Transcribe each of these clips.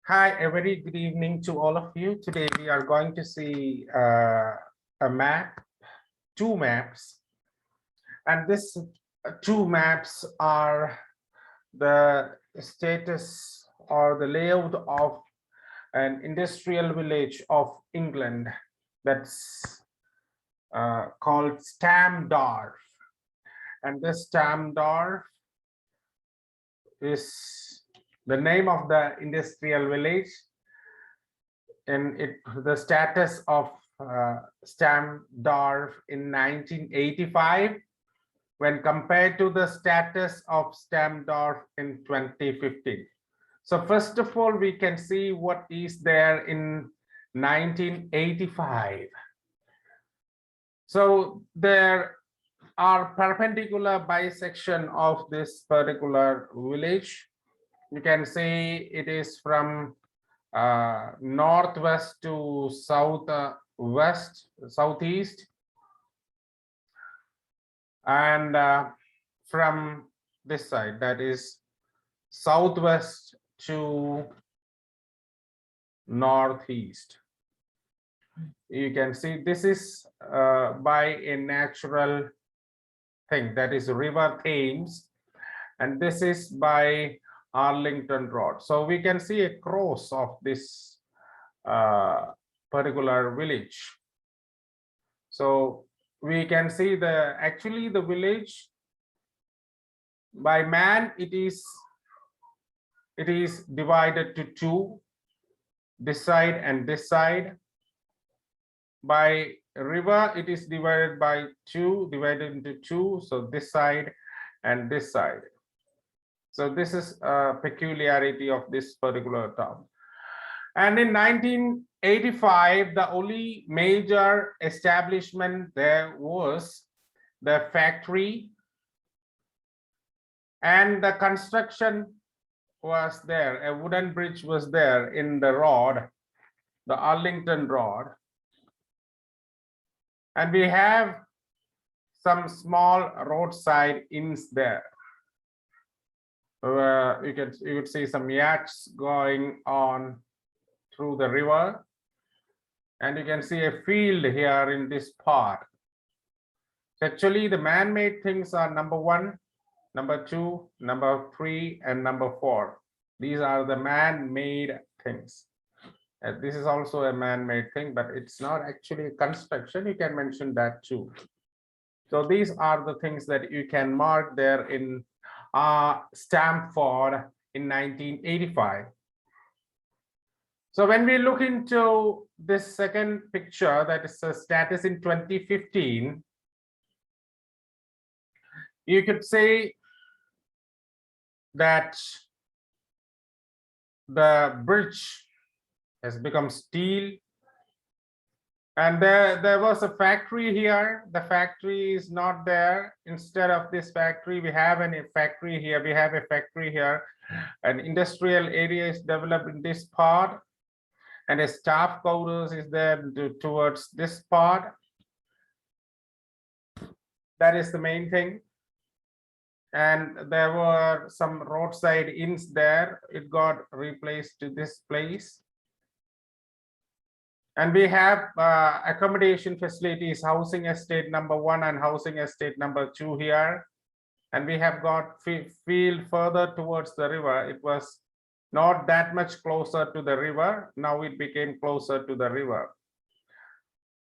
Hi, a very good evening to all of you. Today we are going to see a map, two maps, and this two maps are the status or the layout of an industrial village of England that's called Stamdorf. And this Stamdorf is the name of the industrial village, and the status of Stamdorf in 1985 when compared to the status of Stamdorf in 2015. So first of all, we can see what is there in 1985. So there are perpendicular bisection of this particular village. You can see it is from northwest to southeast, and from this side, that is southwest to northeast. You can see this is by a natural thing, that is River Thames, and this is by Arlington Road. So we can see a cross of this particular village. So we can see actually the village by man, it is divided to two, this side and this side. By river, it is divided into two, so this side and this side. So this is a peculiarity of this particular town. And in 1985, the only major establishment there was the factory, and the construction was there. A wooden bridge was there in the road, the Arlington Road. And we have some small roadside inns there. You would see some yachts going on through the river, and you can see a field here in this part. So actually, the man-made things are number 1, number 2, number 3, and number 4. These are the man-made things. This is also a man-made thing, but it's not actually construction. You can mention that too. So these are the things that you can mark there in Stamford in 1985. So when we look into this second picture, that is a status in 2015, you could say that the bridge has become steel, and there was a factory here. The factory is not there. Instead of this factory, we have a factory here. We have a factory here. An industrial area is developed in this part, and a staff quarters is there towards this part. That is the main thing. And there were some roadside inns there. It got replaced to this place. And we have accommodation facilities, housing estate number 1 and housing estate number 2 here. And we have got field further towards the river. It was not that much closer to the river. Now it became closer to the river.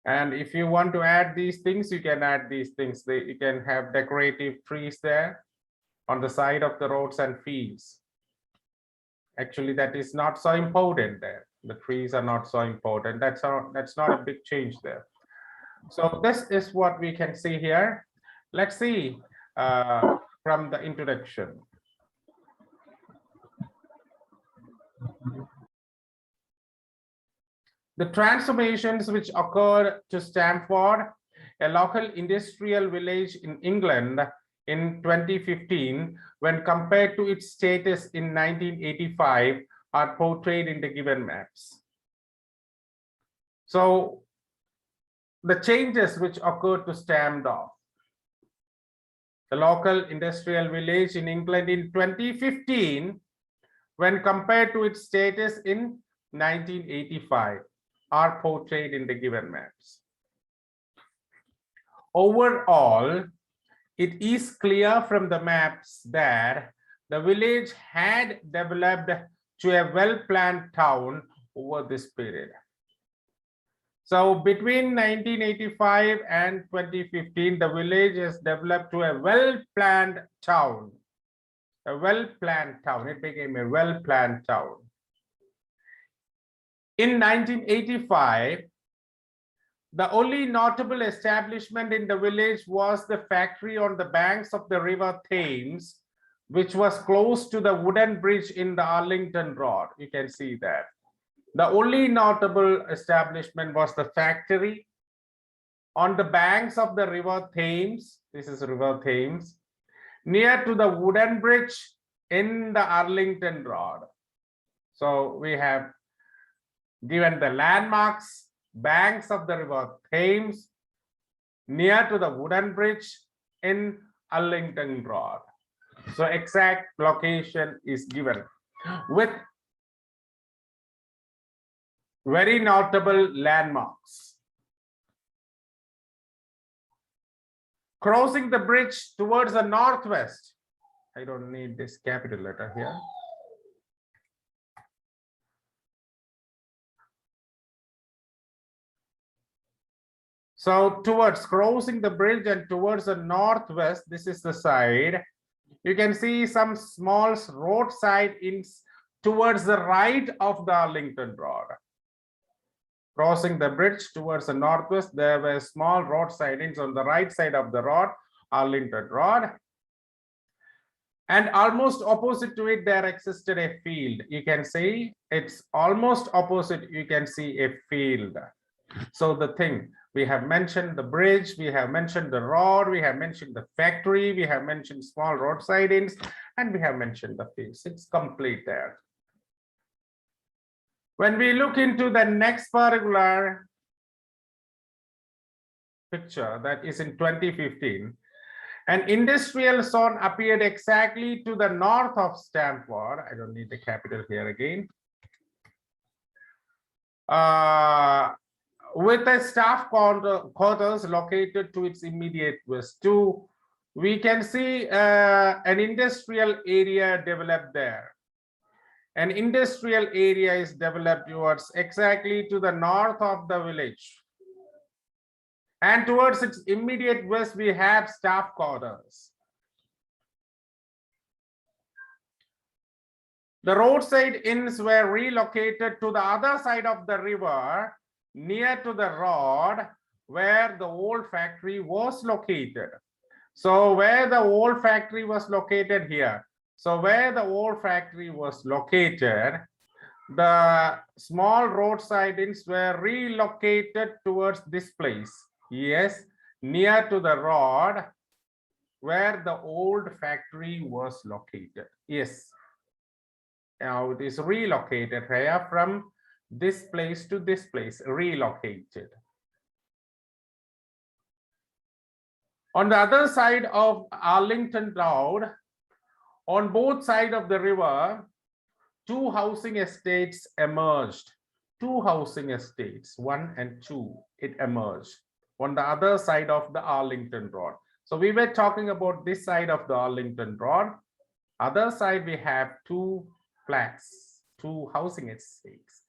And if you want to add these things, you can add these things. You can have decorative trees there on the side of the roads and fields. Actually, that is not so important there. The trees are not so important. That's not a big change there. So this is what we can see here. Let's see from the introduction. The transformations which occurred to Stamford, a local industrial village in England in 2015, when compared to its status in 1985, are portrayed in the given maps. So the changes which occurred to Stamdorf, the local industrial village in England in 2015, when compared to its status in 1985 are portrayed in the given maps. Overall, it is clear from the maps that the village had developed to a well-planned town over this period. So between 1985 and 2015, the village has developed to a well-planned town. A well-planned town. It became a well-planned town. In 1985, the only notable establishment in the village was the factory on the banks of the river Thames, which was close to the wooden bridge in the Arlington Road. You can see that. The only notable establishment was the factory on the banks of the river Thames. This is River Thames, near to the wooden bridge in the Arlington Road. So we have given the landmarks, banks of the river Thames, near to the wooden bridge in Arlington Road. So exact location is given with very notable landmarks. Crossing the bridge towards the northwest. I don't need this capital letter here. So towards crossing the bridge and towards the northwest, this is the side. You can see some small roadside inns towards the right of the Arlington Road. Crossing the bridge towards the northwest, there were small roadside inns on the right side of the road, Arlington Road. And almost opposite to it, there existed a field. You can see it's almost opposite, you can see a field. So the thing, we have mentioned the bridge, we have mentioned the road, we have mentioned the factory, we have mentioned small roadside inns, and we have mentioned the fields. It's complete there. When we look into the next particular picture, that is in 2015, an industrial zone appeared exactly to the north of Stamdorf. I don't need the capital here again. With a staff quarters located to its immediate west. We can see an industrial area developed there. An industrial area is developed towards exactly to the north of the village. And towards its immediate west, we have staff quarters. The roadside inns were relocated to the other side of the river, near to the road where the old factory was located. So where the old factory was located here. So where the old factory was located, the small roadside inns were relocated towards this place. Yes, near to the road where the old factory was located. Yes. Now it is relocated here from this place to this place, relocated. On the other side of Arlington Road, on both sides of the river, two housing estates emerged. Two housing estates, 1 and 2, it emerged on the other side of the Arlington Road. So we were talking about this side of the Arlington Road. Other side, we have two flats, two housing estates.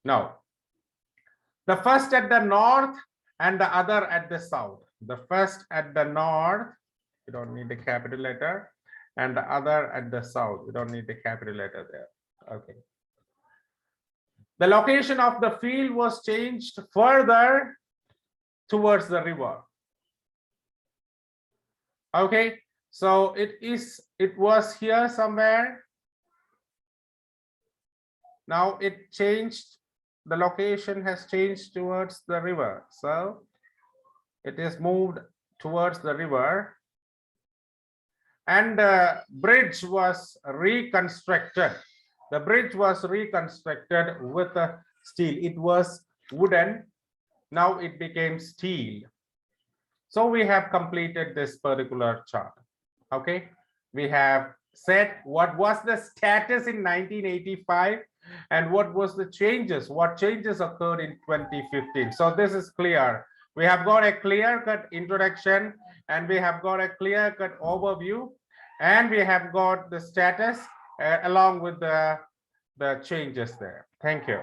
Now, the first at the north and the other at the south. The first at the north, you don't need the capital letter, and the other at the south. You don't need the capital letter there. Okay. The location of the field was changed further towards the river. Okay, so it was here somewhere. Now it changed, the location has changed towards the river. So it is moved towards the river. And the bridge was reconstructed. The bridge was reconstructed with steel. It was wooden. Now it became steel. So we have completed this particular chart. Okay, we have said what was the status in 1985 and what was the changes, what changes occurred in 2015. So this is clear. We have got a clear-cut introduction and we have got a clear-cut overview and we have got the status along with the changes there. Thank you.